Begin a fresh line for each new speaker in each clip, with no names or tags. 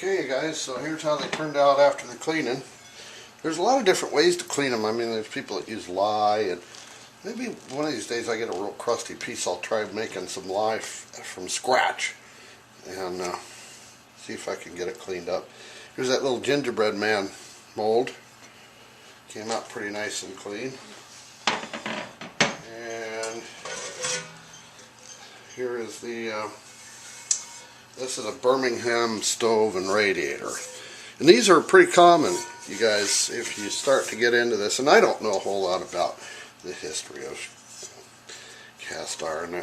Okay guys, so here's how they turned out after the cleaning. There's a lot of different ways to clean them. I mean, there's people that use lye, and maybe one of these days I get a real crusty piece, I'll try making some lye from scratch and see if I can get it cleaned up. Here's that little gingerbread man mold. Came out pretty nice and clean. And here is the this is a Birmingham stove and radiator. And these are pretty common, you guys, if you start to get into this. And I don't know a whole lot about the history of cast iron.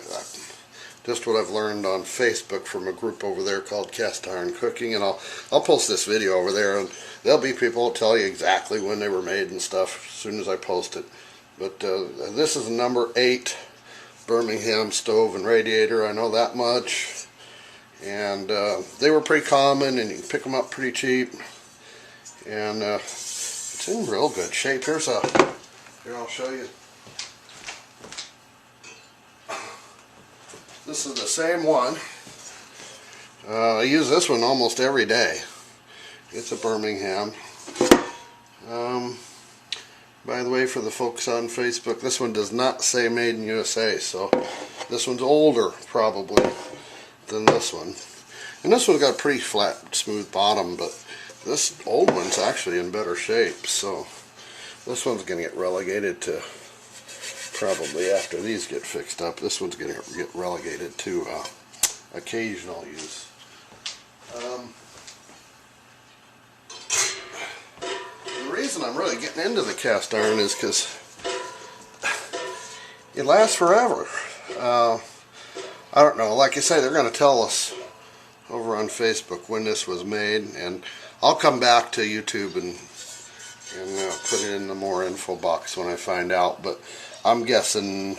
Just what I've learned on Facebook from a group over there called Cast Iron Cooking. And I'll post this video over there, and there'll be people who tell you exactly when they were made and stuff as soon as I post it. But this is a number 8 Birmingham stove and radiator. I know that much. And they were pretty common, and you can pick them up pretty cheap. And it's in real good shape. Here I'll show you. This is the same one. I use this one almost every day. It's a Birmingham. By the way, for the folks on Facebook, this one does not say Made in USA, so this one's older probably than this one. And this one's got a pretty flat, smooth bottom, but this old one's actually in better shape, so this one's going to get relegated to, probably after these get fixed up, this one's going to get relegated to occasional use. The reason I'm really getting into the cast iron is because it lasts forever. I don't know, like I say, they're going to tell us over on Facebook when this was made, and I'll come back to YouTube and put it in the more info box when I find out, but I'm guessing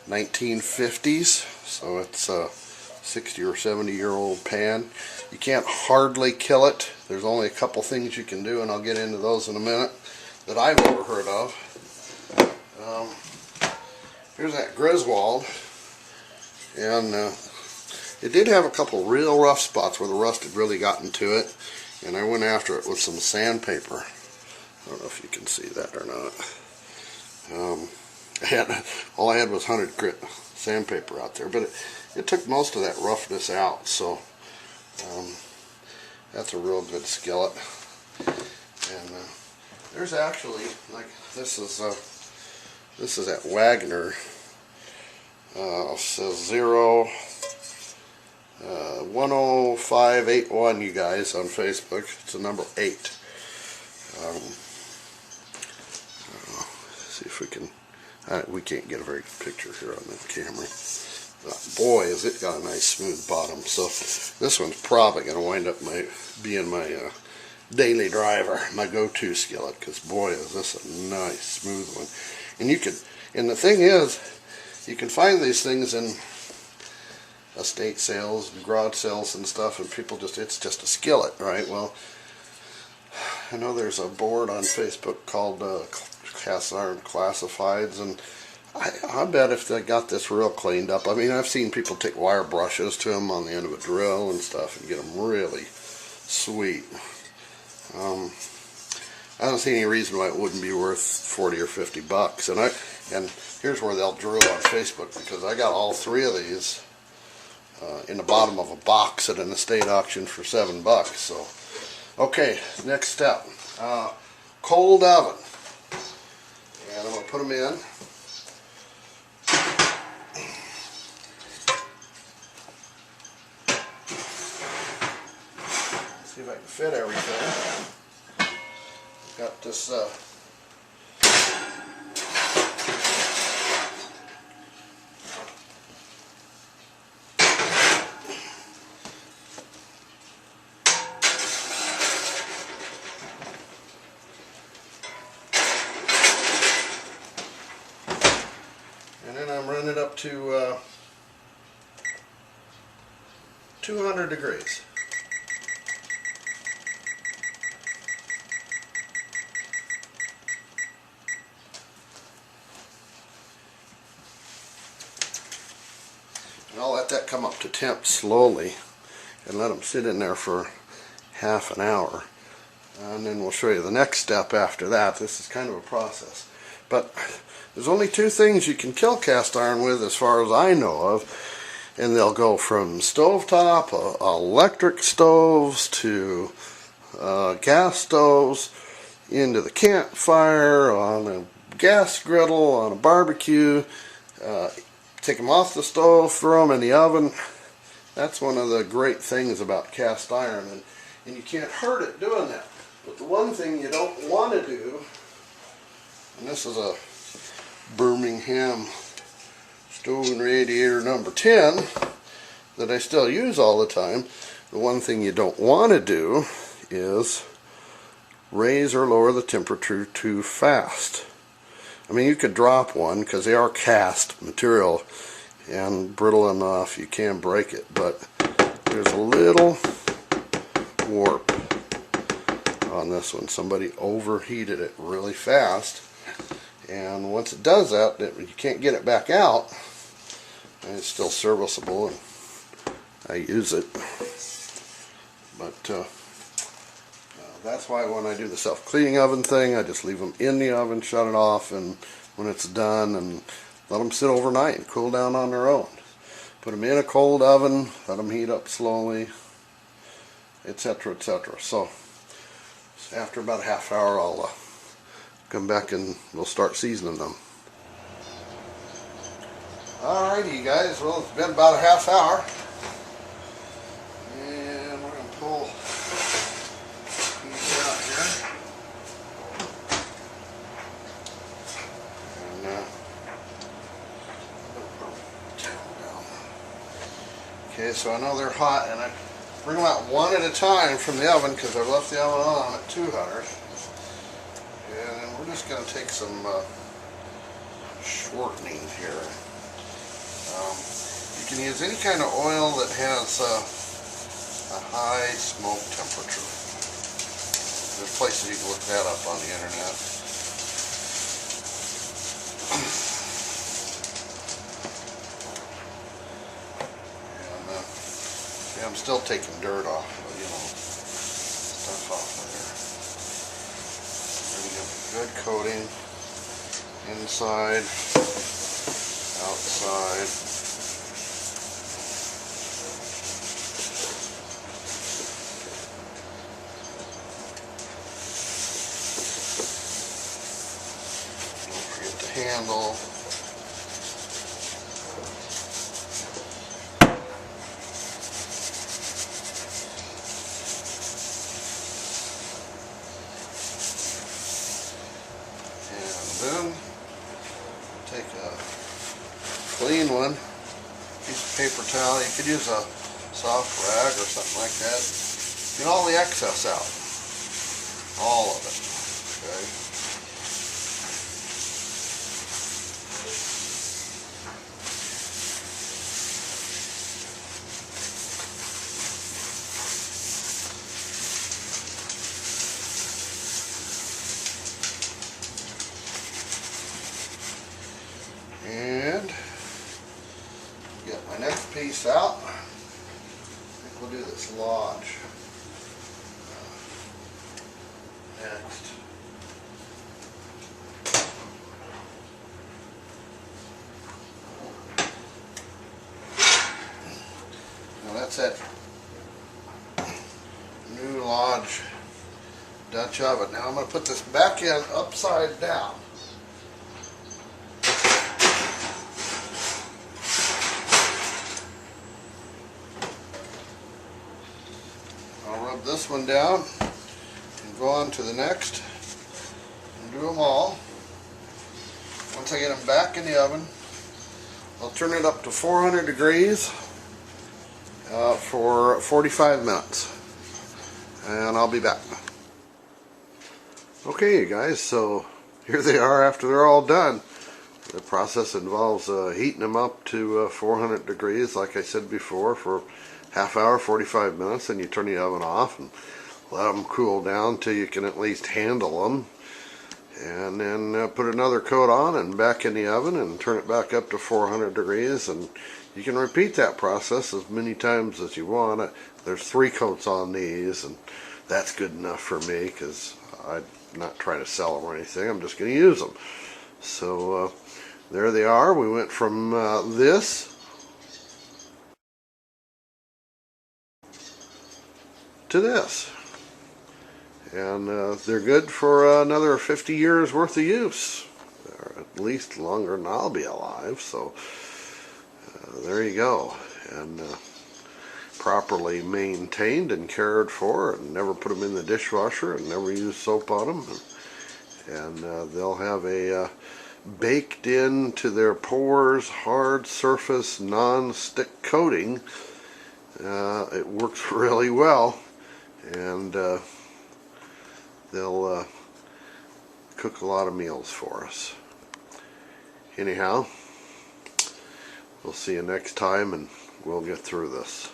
1950s, so it's a 60 or 70 year old pan. You can't hardly kill it. There's only a couple things you can do, and I'll get into those in a minute, that I've ever heard of. Here's that Griswold. And it did have a couple real rough spots where the rust had really gotten to it, and I went after it with some sandpaper. I don't know if you can see that or not. All I had was 100 grit sandpaper out there, but it took most of that roughness out, so that's a real good skillet. And there's actually, like, this is at Wagner. Says 10581, you guys, on Facebook. It's a number 8. See if we can. We can't get a very good picture here on the camera. But boy, has it got a nice smooth bottom. So this one's probably going to wind up being my daily driver, my go-to skillet. Because boy, is this a nice smooth one. And the thing is, you can find these things in estate sales and garage sales and stuff, and people it's just a skillet, right? Well, I know there's a board on Facebook called Cast Iron Classifieds, and I bet if they got this real cleaned up, I mean, I've seen people take wire brushes to them on the end of a drill and stuff and get them really sweet. I don't see any reason why it wouldn't be worth 40 or 50 bucks. And here's where they'll drill on Facebook, because I got all 3 of these in the bottom of a box at an estate auction for $7. So, okay, next step, cold oven, and I'm going to put them in. See if I can fit everything. Got this and then I'm running it up to 200 degrees. And I'll let that come up to temp slowly and let them sit in there for half an hour. And then we'll show you the next step after that. This is kind of a process. But there's only two things you can kill cast iron with as far as I know of. And they'll go from stovetop, electric stoves, to gas stoves, into the campfire, on a gas griddle, on a barbecue. Take them off the stove, throw them in the oven. That's one of the great things about cast iron. And you can't hurt it doing that. But the one thing you don't want to do, and this is a Birmingham stove and radiator number 10 that I still use all the time. The one thing you don't want to do is raise or lower the temperature too fast. I mean, you could drop one because they are cast material and brittle enough you can break it, but there's a little warp on this one. Somebody overheated it really fast, and once it does that, you can't get it back out. And it's still serviceable, and I use it. But that's why when I do the self-cleaning oven thing, I just leave them in the oven, shut it off, and when it's done, and let them sit overnight and cool down on their own. Put them in a cold oven, let them heat up slowly, etc., etc. So after about a half hour, I'll come back and we'll start seasoning them. Alrighty, you guys, well, it's been about a half hour, and we're going to pull these out here. And okay, so I know they're hot, and I bring them out one at a time from the oven because I've left the oven on at 200. And we're just going to take some shortening here. You can use any kind of oil that has a high smoke temperature. There's places you can look that up on the internet. And see, I'm still taking dirt off, you know, stuff off there. We're going to give it a good coating, inside, outside. Handle. And then take a clean one, piece of paper towel. You could use a soft rag or something like that. Get all the excess out. All of it. Okay. And get my next piece out. I think we'll do this lodge next. Now that's that new lodge Dutch oven. Now I'm going to put this back in upside down. This one down and go on to the next and do them all. Once I get them back in the oven, I'll turn it up to 400 degrees for 45 minutes, and I'll be back. Okay, you guys, so here they are after they're all done. The process involves heating them up to 400 degrees, like I said before, for half hour, 45 minutes, and you turn the oven off and let them cool down till you can at least handle them, and then put another coat on and back in the oven and turn it back up to 400 degrees, and You can repeat that process as many times as you want. There's 3 coats on these, and that's good enough for me because I'm not trying to sell them or anything. I'm just going to use them. So there they are. We went from this to this. And they're good for another 50 years worth of use, or at least longer than I'll be alive. So there you go. And properly maintained and cared for, and never put them in the dishwasher, and never use soap on them. And they'll have a baked into their pores hard surface non-stick coating. It works really well, and they'll cook a lot of meals for us. Anyhow, we'll see you next time, and we'll get through this.